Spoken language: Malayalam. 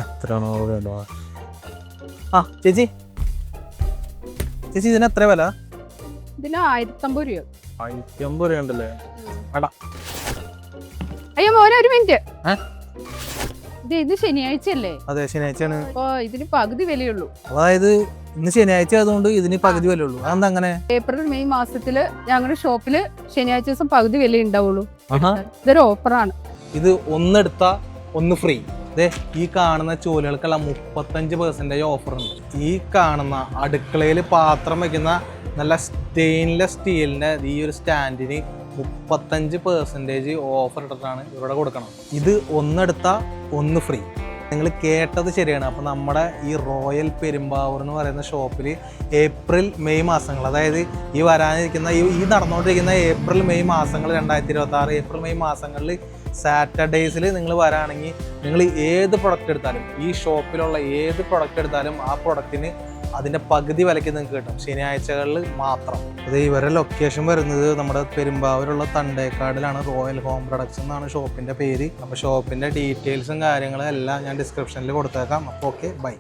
എത്രയാണോ വില? ആ ചേച്ചി ചേച്ചി ഇതിന് എത്ര വില? ഇതിന് 1050 രൂപ. 1050 രൂപ ഉണ്ടല്ലേ? വേണ്ട. അയ്യോ മോനെ ഒരു മിനിറ്റ്. ഇത് ശനിയാഴ്ച അല്ലേ? അതെ ശനിയാഴ്ചയാണ്. അപ്പൊ ഇതിന് പകുതി വിലയുള്ളൂ. അതായത് ഇന്ന് ശനിയാഴ്ച ആയതുകൊണ്ട് ഇതിന് പകുതി വില ഉള്ളൂ. അതെന്താ അങ്ങനെ? ഏപ്രിൽ മെയ് മാസത്തില് ഞങ്ങളുടെ ഷോപ്പില് ശനിയാഴ്ച ദിവസം പകുതി വില ഉണ്ടാവുള്ളൂ. ഇതൊരു ഓഫറാണ്. ഇത് ഒന്നെടുത്താ ഒന്ന് ഫ്രീ. അതെ ഈ കാണുന്ന ചോലുകൾക്കുള്ള 35% ഓഫർ ഉണ്ട്. ഈ കാണുന്ന അടുക്കളയിൽ പാത്രം വെക്കുന്ന നല്ല സ്റ്റെയിൻലെസ് സ്റ്റീലിന്റെ ഈ ഒരു സ്റ്റാൻഡിന് 35% ഓഫർ ഇട്ടിട്ടാണ് ഇവിടെ കൊടുക്കണം. ഇത് ഒന്നെടുത്താൽ ഒന്ന് ഫ്രീ. നിങ്ങൾ കേട്ടത് ശരിയാണ്. അപ്പോൾ നമ്മുടെ ഈ റോയൽ പെരുമ്പാവൂർ എന്ന് പറയുന്ന ഷോപ്പിൽ ഏപ്രിൽ മെയ് മാസങ്ങൾ, അതായത് ഈ വരാനിരിക്കുന്ന ഈ നടന്നുകൊണ്ടിരിക്കുന്ന ഏപ്രിൽ മെയ് മാസങ്ങൾ 2026 ഏപ്രിൽ മെയ് മാസങ്ങളിൽ സാറ്റർഡേയ്സിൽ നിങ്ങൾ വരാണെങ്കിൽ നിങ്ങൾ ഏത് പ്രൊഡക്റ്റ് എടുത്താലും ഈ ഷോപ്പിലുള്ള ഏത് പ്രൊഡക്റ്റ് എടുത്താലും ആ പ്രൊഡക്റ്റിന് അതിൻ്റെ പകുതി വിലയ്ക്ക് നിങ്ങൾക്ക് കിട്ടും. ശനിയാഴ്ചകളിൽ മാത്രം. അത് ഇവരുടെ ലൊക്കേഷൻ വരുന്നത് നമ്മുടെ പെരുമ്പാവൂരുള്ള തണ്ടേക്കാടിലാണ്. റോയൽ ഹോം പ്രൊഡക്ട്സ് എന്നാണ് ഷോപ്പിൻ്റെ പേര്. അപ്പോൾ ഷോപ്പിൻ്റെ ഡീറ്റെയിൽസും കാര്യങ്ങളും എല്ലാം ഞാൻ ഡിസ്ക്രിപ്ഷനിൽ കൊടുത്തേക്കാം. അപ്പോൾ ഓക്കെ, ബൈ.